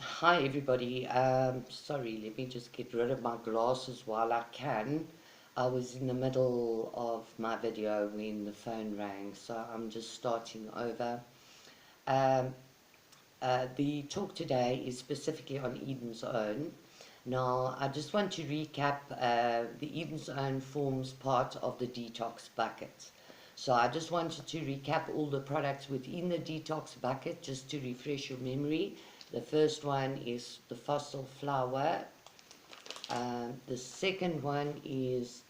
Hi everybody. Sorry, let me just get rid of my glasses while I can. I was in the middle of my video when the phone rang, so I'm just starting over. Um, the talk today is specifically on Eden's Own. Now, I just want to recap. The Eden's Own forms part of the detox bucket. So I just wanted to recap all the products within the detox bucket just to refresh your memory. The first one is the fossil flower. The second one is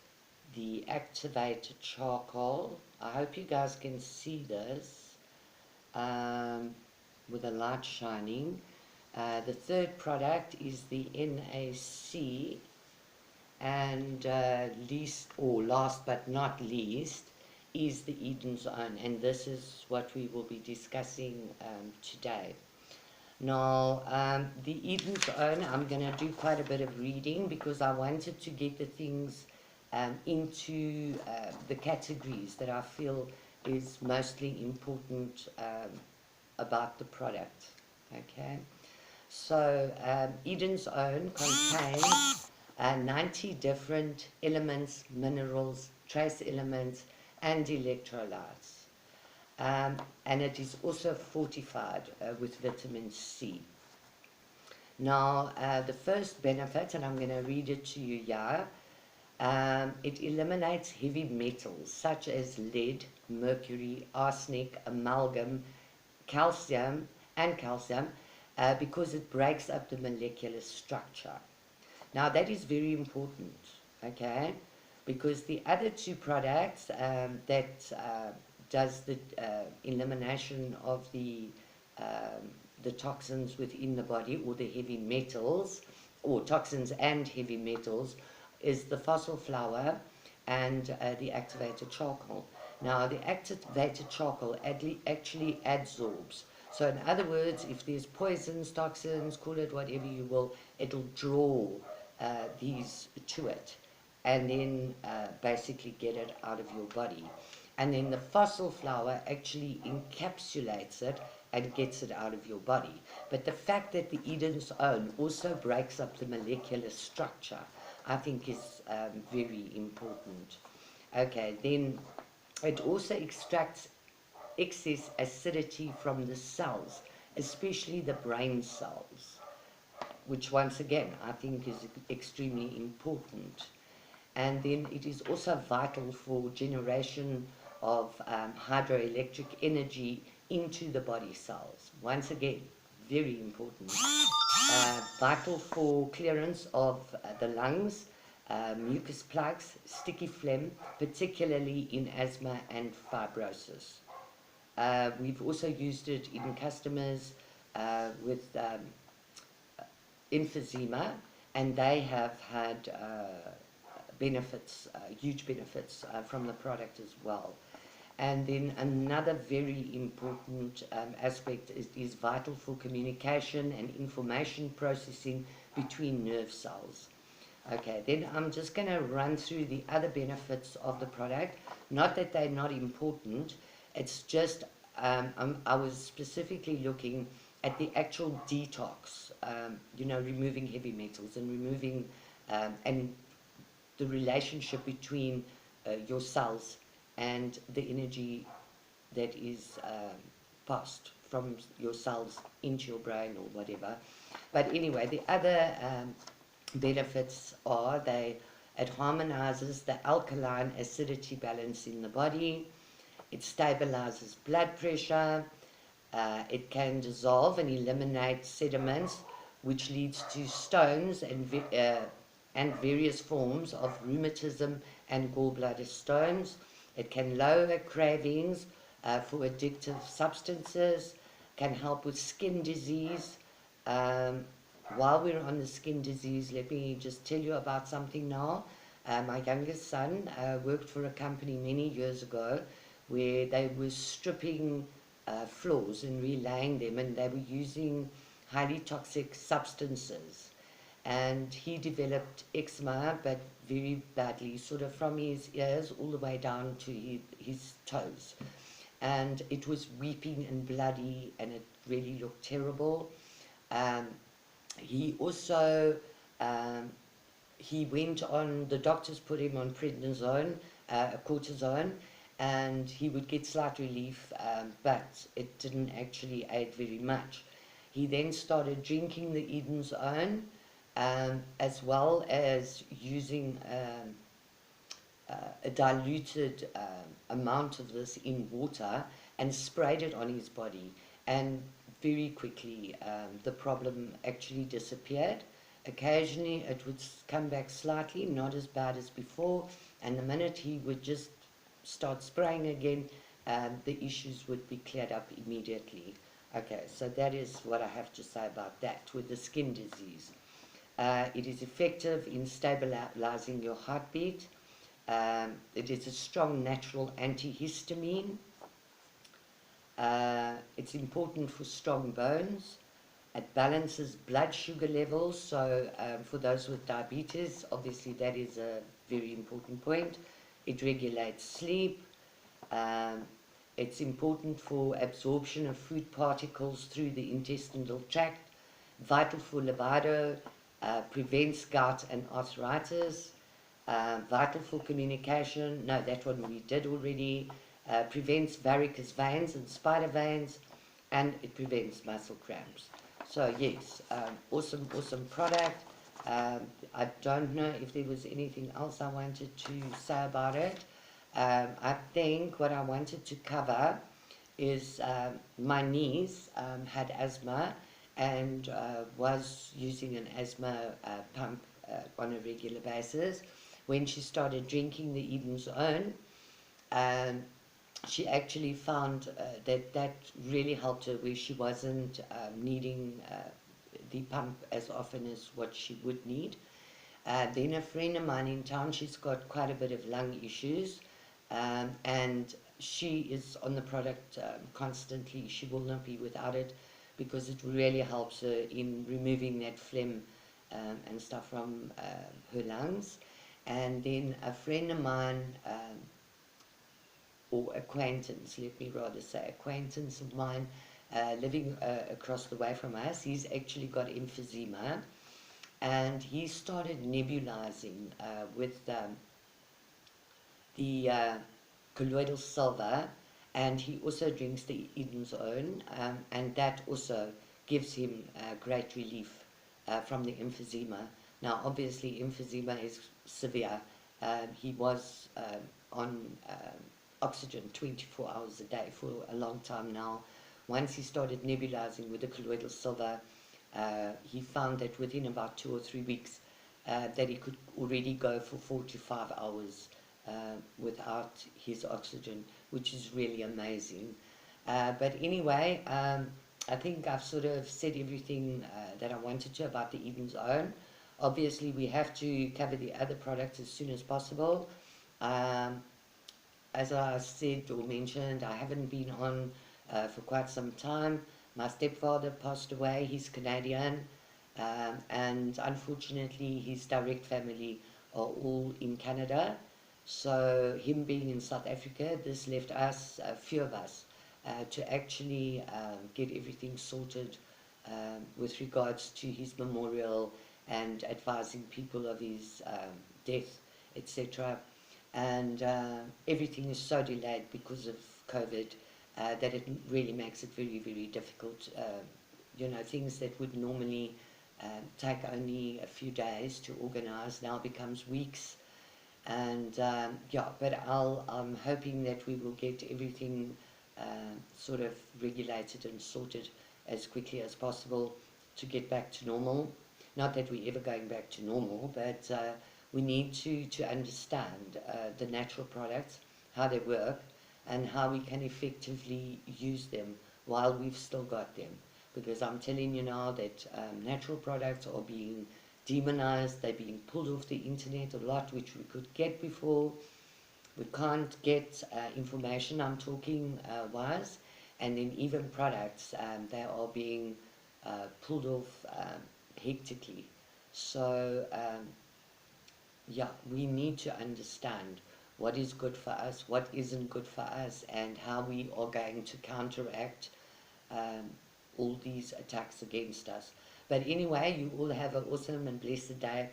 the activated charcoal. I hope you guys can see this with the light shining. The third product is the NAC, and last but not least is the Eden's Own, and this is what we will be discussing today. Now, the Eden's Own, I'm going to do quite a bit of reading because I wanted to get the things into the categories that I feel is mostly important about the product. Okay, so Eden's Own contains 90 different elements, minerals, trace elements, and electrolytes. And it is also fortified with vitamin C. Now, the first benefit, and I'm going to read it to you here, it eliminates heavy metals such as lead, mercury, arsenic, amalgam, calcium, because it breaks up the molecular structure. Now, that is very important, okay? Because the other two products that does the elimination of the toxins within the body, or the heavy metals, or toxins and heavy metals, is the fossil flower and the activated charcoal. Now, the activated charcoal actually adsorbs. So, in other words, if there's poisons, toxins, call it whatever you will, it'll draw these to it, and then basically get it out of your body. And then the fossil flower actually encapsulates it and gets it out of your body. But the fact that the Eden's Own also breaks up the molecular structure, I think is very important. Okay, then it also extracts excess acidity from the cells, especially the brain cells, which once again I think is extremely important. And then it is also vital for generation of hydroelectric energy into the body cells. Once again, very important. Vital for clearance of the lungs, mucus plugs, sticky phlegm, particularly in asthma and fibrosis. We've also used it in customers with emphysema, and they have had benefits, huge benefits from the product as well. And then another very important aspect is vital for communication and information processing between nerve cells. Okay, then I'm just going to run through the other benefits of the product. Not that they're not important, it's just I was specifically looking at the actual detox, removing heavy metals and removing and the relationship between your cells and the energy that is passed from your cells into your brain or whatever. But anyway, the other benefits are it harmonizes the alkaline acidity balance in the body, it stabilizes blood pressure, it can dissolve and eliminate sediments, which leads to stones and various forms of rheumatism and gallbladder stones. It can lower cravings for addictive substances, can help with skin disease. While we're on the skin disease, let me just tell you about something now. My youngest son worked for a company many years ago where they were stripping floors and relaying them, and they were using highly toxic substances. And he developed eczema, but very badly, sort of from his ears all the way down to his toes. And it was weeping and bloody, and it really looked terrible. He also, um, he went on, the doctors put him on prednisone, cortisone, and he would get slight relief, but it didn't actually aid very much. He then started drinking the Eden's Own, as well as using a diluted amount of this in water and sprayed it on his body. And very quickly, the problem actually disappeared. Occasionally, it would come back slightly, not as bad as before. And the minute he would just start spraying again, the issues would be cleared up immediately. Okay, so that is what I have to say about that with the skin disease. It is effective in stabilizing your heartbeat. It is a strong natural antihistamine. It's important for strong bones. It balances blood sugar levels. So for those with diabetes, obviously that is a very important point. It regulates sleep. Um, it's important for absorption of food particles through the intestinal tract. Vital for libido. Prevents gout and arthritis. Vital for communication. No, that one we did already. Prevents varicose veins and spider veins, and it prevents muscle cramps. So yes, awesome, awesome product. I don't know if there was anything else I wanted to say about it. I think what I wanted to cover is my niece had asthma and was using an asthma pump on a regular basis. When she started drinking the Eden's Own, um, she actually found that really helped her, where she wasn't needing the pump as often as what she would need. Then a friend of mine in town, she's got quite a bit of lung issues, and she is on the product constantly. She will not be without it because it really helps her in removing that phlegm and stuff from her lungs. And then a friend of mine, or acquaintance, let me rather say, acquaintance of mine living across the way from us, he's actually got emphysema, and he started nebulizing with the colloidal silver, and he also drinks the Eden's Own, and that also gives him great relief from the emphysema. Now, obviously, emphysema is severe. He was on oxygen 24 hours a day for a long time now. Once he started nebulizing with the colloidal silver, he found that within about 2 or 3 weeks that he could already go for 4 to 5 hours without his oxygen, which is really amazing. But anyway, I think I've sort of said everything that I wanted to about the Eden's Own. Obviously, we have to cover the other products as soon as possible. As I said or mentioned, I haven't been on for quite some time. My stepfather passed away, he's Canadian, and unfortunately his direct family are all in Canada. So him being in South Africa, this left us, a few of us, to actually get everything sorted with regards to his memorial and advising people of his death, etc. And everything is so delayed because of COVID that it really makes it very, very difficult. You know, things that would normally take only a few days to organize now becomes weeks. And yeah, but I'm hoping that we will get everything sort of regulated and sorted as quickly as possible to get back to normal. Not that we're ever going back to normal, but we need to understand the natural products, how they work, and how we can effectively use them while we've still got them. Because I'm telling you now that natural products are being demonized, they're being pulled off the internet a lot, which we could get before. We can't get information, I'm talking wise, and then even products, they are being pulled off hectically. So yeah, we need to understand what is good for us, what isn't good for us, and how we are going to counteract all these attacks against us. But anyway, you all have an awesome and blessed day.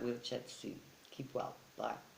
We'll chat soon. Keep well. Bye.